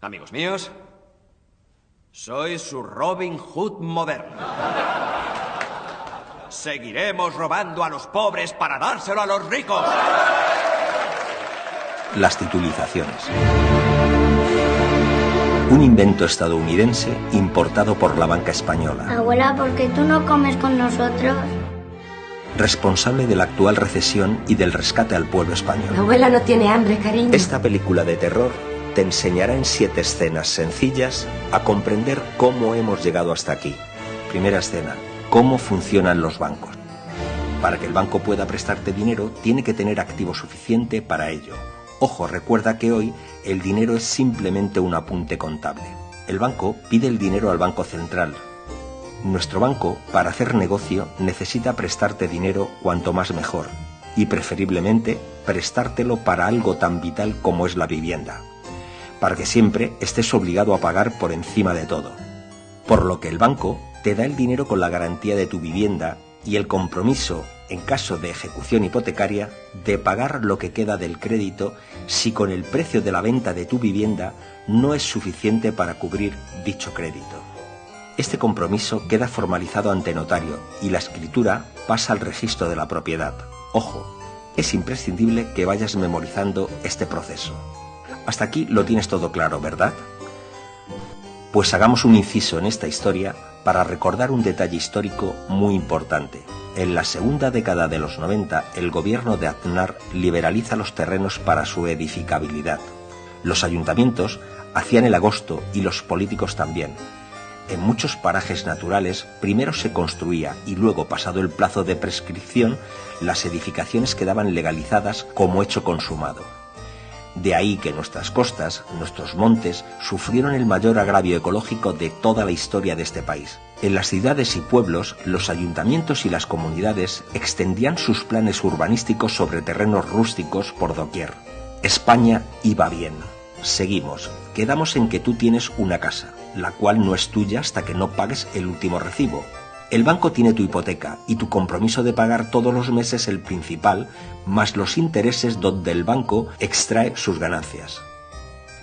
Amigos míos, soy su Robin Hood moderno. Seguiremos robando a los pobres para dárselo a los ricos. Las titulizaciones. Un invento estadounidense importado por la banca española. Abuela, ¿por qué tú no comes con nosotros? Responsable de la actual recesión y del rescate al pueblo español. Abuela no tiene hambre, cariño. Esta película de terror te enseñará en 7 escenas sencillas a comprender cómo hemos llegado hasta aquí. Primera escena: cómo funcionan los bancos. Para que el banco pueda prestarte dinero, tiene que tener activo suficiente para ello. Ojo, recuerda que hoy el dinero es simplemente un apunte contable. El banco pide el dinero al Banco Central. Nuestro banco, para hacer negocio, necesita prestarte dinero cuanto más mejor, y preferiblemente prestártelo para algo tan vital como es la vivienda, para que siempre estés obligado a pagar por encima de todo. Por lo que el banco te da el dinero con la garantía de tu vivienda y el compromiso, en caso de ejecución hipotecaria, de pagar lo que queda del crédito si con el precio de la venta de tu vivienda no es suficiente para cubrir dicho crédito. Este compromiso queda formalizado ante notario y la escritura pasa al registro de la propiedad. Ojo, es imprescindible que vayas memorizando este proceso. Hasta aquí lo tienes todo claro, ¿verdad? Pues hagamos un inciso en esta historia para recordar un detalle histórico muy importante. En la segunda década de los 90, el gobierno de Aznar liberaliza los terrenos para su edificabilidad. Los ayuntamientos hacían el agosto y los políticos también. En muchos parajes naturales, primero se construía y luego, pasado el plazo de prescripción, las edificaciones quedaban legalizadas como hecho consumado. De ahí que nuestras costas, nuestros montes, sufrieron el mayor agravio ecológico de toda la historia de este país. En las ciudades y pueblos, los ayuntamientos y las comunidades extendían sus planes urbanísticos sobre terrenos rústicos por doquier. España iba bien. Seguimos. Quedamos en que tú tienes una casa, la cual no es tuya hasta que no pagues el último recibo. El banco tiene tu hipoteca y tu compromiso de pagar todos los meses el principal, más los intereses donde el banco extrae sus ganancias.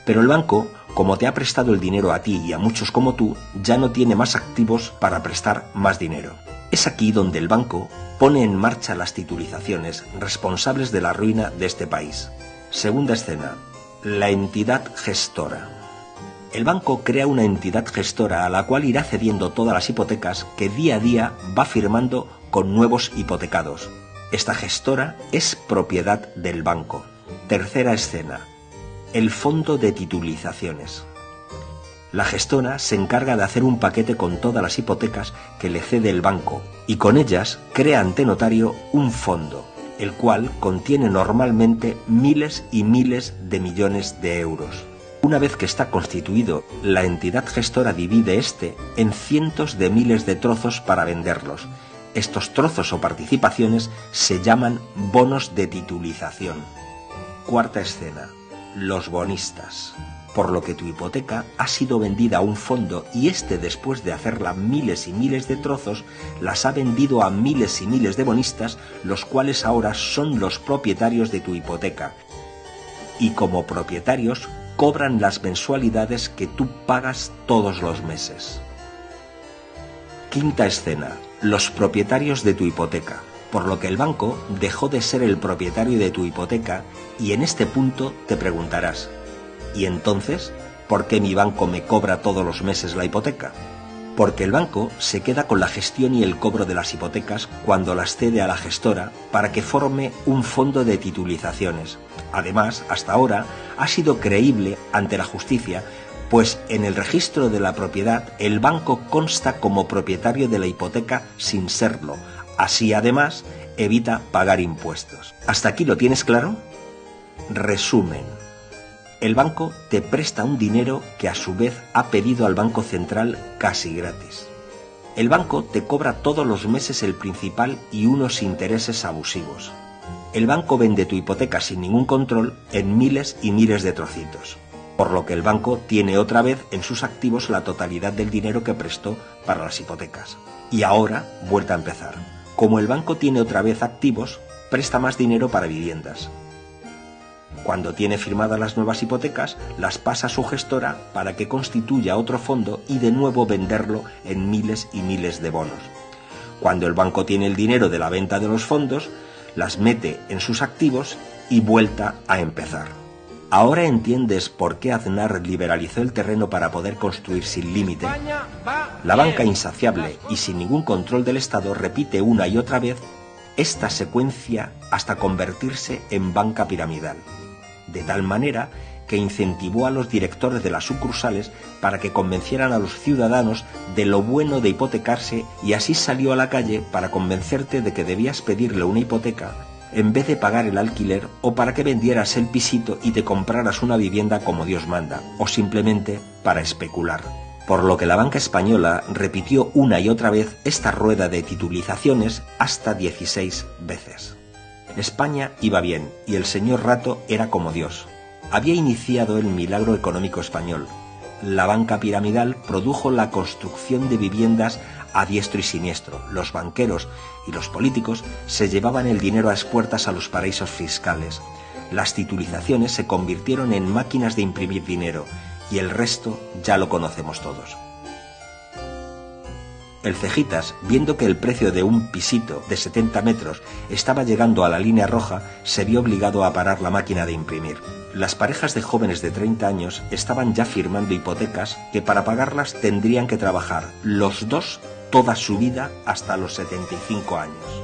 Pero el banco, como te ha prestado el dinero a ti y a muchos como tú, ya no tiene más activos para prestar más dinero. Es aquí donde el banco pone en marcha las titulizaciones responsables de la ruina de este país. Segunda escena: la entidad gestora. El banco crea una entidad gestora a la cual irá cediendo todas las hipotecas que día a día va firmando con nuevos hipotecados. Esta gestora es propiedad del banco. Tercera escena: el fondo de titulizaciones. La gestora se encarga de hacer un paquete con todas las hipotecas que le cede el banco y con ellas crea ante notario un fondo, el cual contiene normalmente miles y miles de millones de euros. Una vez que está constituido, la entidad gestora divide este en cientos de miles de trozos para venderlos. Estos trozos o participaciones se llaman bonos de titulización. Cuarta escena: los bonistas. Por lo que tu hipoteca ha sido vendida a un fondo y este, después de hacerla miles y miles de trozos, las ha vendido a miles y miles de bonistas, los cuales ahora son los propietarios de tu hipoteca. Y como propietarios cobran las mensualidades que tú pagas todos los meses. Quinta escena: los propietarios de tu hipoteca. Por lo que el banco dejó de ser el propietario de tu hipoteca y en este punto te preguntarás: ¿y entonces por qué mi banco me cobra todos los meses la hipoteca? Porque el banco se queda con la gestión y el cobro de las hipotecas cuando las cede a la gestora para que forme un fondo de titulizaciones. Además, hasta ahora ha sido creíble ante la justicia, pues en el registro de la propiedad el banco consta como propietario de la hipoteca sin serlo. Así, además, evita pagar impuestos. ¿Hasta aquí lo tienes claro? Resumen: el banco te presta un dinero que a su vez ha pedido al Banco Central casi gratis. El banco te cobra todos los meses el principal y unos intereses abusivos. El banco vende tu hipoteca sin ningún control en miles y miles de trocitos, por lo que el banco tiene otra vez en sus activos la totalidad del dinero que prestó para las hipotecas. Y ahora, vuelta a empezar. Como el banco tiene otra vez activos, presta más dinero para viviendas. Cuando tiene firmadas las nuevas hipotecas, las pasa a su gestora para que constituya otro fondo y de nuevo venderlo en miles y miles de bonos. Cuando el banco tiene el dinero de la venta de los fondos, las mete en sus activos y vuelta a empezar. ¿Ahora entiendes por qué Aznar liberalizó el terreno para poder construir sin límite? La banca insaciable y sin ningún control del Estado repite una y otra vez esta secuencia hasta convertirse en banca piramidal, de tal manera que incentivó a los directores de las sucursales para que convencieran a los ciudadanos de lo bueno de hipotecarse, y así salió a la calle para convencerte de que debías pedirle una hipoteca en vez de pagar el alquiler, o para que vendieras el pisito y te compraras una vivienda como Dios manda, o simplemente para especular. Por lo que la banca española repitió una y otra vez esta rueda de titulizaciones hasta 16 veces. España iba bien y el señor Rato era como Dios. Había iniciado el milagro económico español. La banca piramidal produjo la construcción de viviendas a diestro y siniestro. Los banqueros y los políticos se llevaban el dinero a expuertas a los paraísos fiscales. Las titulizaciones se convirtieron en máquinas de imprimir dinero, y el resto ya lo conocemos todos. El Cejitas, viendo que el precio de un pisito de 70 metros estaba llegando a la línea roja, se vio obligado a parar la máquina de imprimir. Las parejas de jóvenes de 30 años estaban ya firmando hipotecas que para pagarlas tendrían que trabajar los dos toda su vida hasta los 75 años.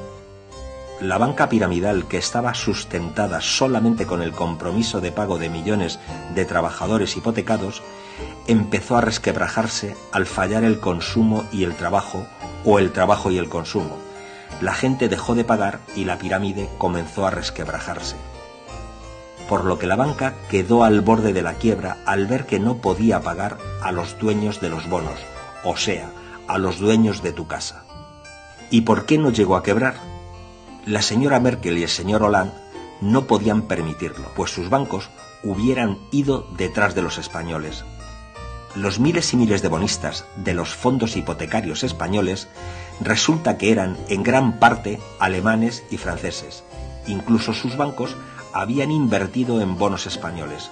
La banca piramidal, que estaba sustentada solamente con el compromiso de pago de millones de trabajadores hipotecados, empezó a resquebrajarse al fallar el consumo y el trabajo, o el trabajo y el consumo. La gente dejó de pagar y la pirámide comenzó a resquebrajarse. Por lo que la banca quedó al borde de la quiebra al ver que no podía pagar a los dueños de los bonos, o sea, a los dueños de tu casa. ¿Y por qué no llegó a quebrar? La señora Merkel y el señor Hollande no podían permitirlo, pues sus bancos hubieran ido detrás de los españoles. Los miles y miles de bonistas de los fondos hipotecarios españoles resulta que eran en gran parte alemanes y franceses. Incluso sus bancos habían invertido en bonos españoles,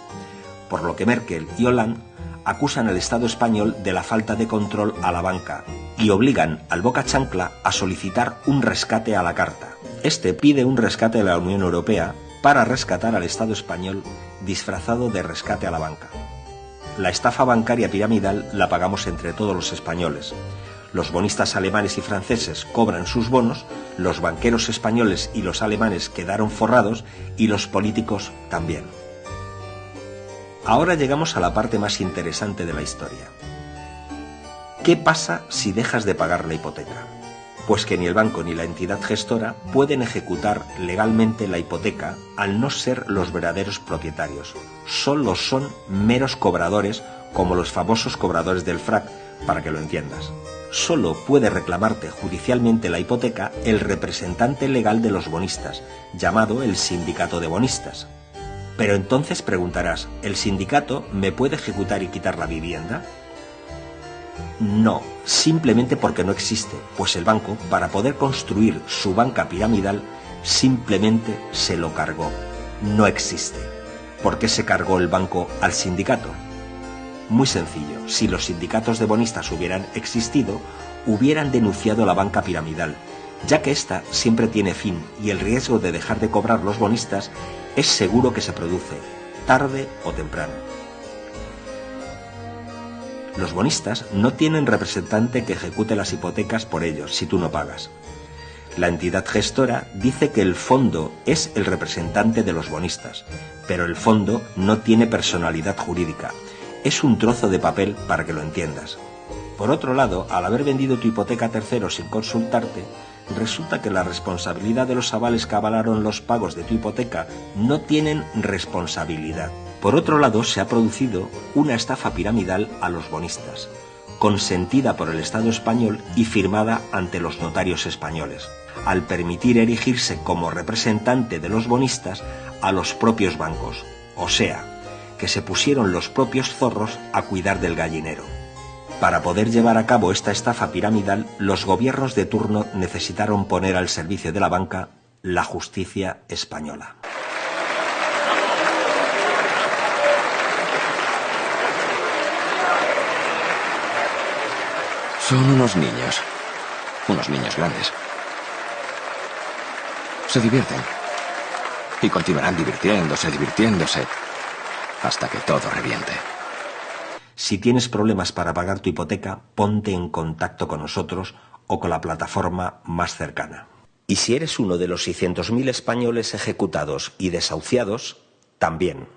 por lo que Merkel y Hollande acusan al Estado español de la falta de control a la banca y obligan al Boca Chancla a solicitar un rescate a la carta. Este pide un rescate de la Unión Europea para rescatar al Estado español disfrazado de rescate a la banca. La estafa bancaria piramidal la pagamos entre todos los españoles. Los bonistas alemanes y franceses cobran sus bonos, los banqueros españoles y los alemanes quedaron forrados y los políticos también. Ahora llegamos a la parte más interesante de la historia. ¿Qué pasa si dejas de pagar la hipoteca? Pues que ni el banco ni la entidad gestora pueden ejecutar legalmente la hipoteca al no ser los verdaderos propietarios. Solo son meros cobradores, como los famosos cobradores del frac, para que lo entiendas. Solo puede reclamarte judicialmente la hipoteca el representante legal de los bonistas, llamado el sindicato de bonistas. Pero entonces preguntarás, ¿el sindicato me puede ejecutar y quitar la vivienda? No, simplemente porque no existe, pues el banco, para poder construir su banca piramidal, simplemente se lo cargó. No existe. ¿Por qué se cargó el banco al sindicato? Muy sencillo, si los sindicatos de bonistas hubieran existido, hubieran denunciado la banca piramidal, ya que ésta siempre tiene fin y el riesgo de dejar de cobrar los bonistas es seguro que se produce, tarde o temprano. Los bonistas no tienen representante que ejecute las hipotecas por ellos si tú no pagas. La entidad gestora dice que el fondo es el representante de los bonistas, pero el fondo no tiene personalidad jurídica. Es un trozo de papel para que lo entiendas. Por otro lado, al haber vendido tu hipoteca a terceros sin consultarte, resulta que la responsabilidad de los avales que avalaron los pagos de tu hipoteca no tienen responsabilidad. Por otro lado, se ha producido una estafa piramidal a los bonistas, consentida por el Estado español y firmada ante los notarios españoles, al permitir erigirse como representante de los bonistas a los propios bancos, o sea, que se pusieron los propios zorros a cuidar del gallinero. Para poder llevar a cabo esta estafa piramidal, los gobiernos de turno necesitaron poner al servicio de la banca la justicia española. Son unos niños. Unos niños grandes. Se divierten. Y continuarán divirtiéndose, hasta que todo reviente. Si tienes problemas para pagar tu hipoteca, ponte en contacto con nosotros o con la plataforma más cercana. Y si eres uno de los 600.000 españoles ejecutados y desahuciados, también.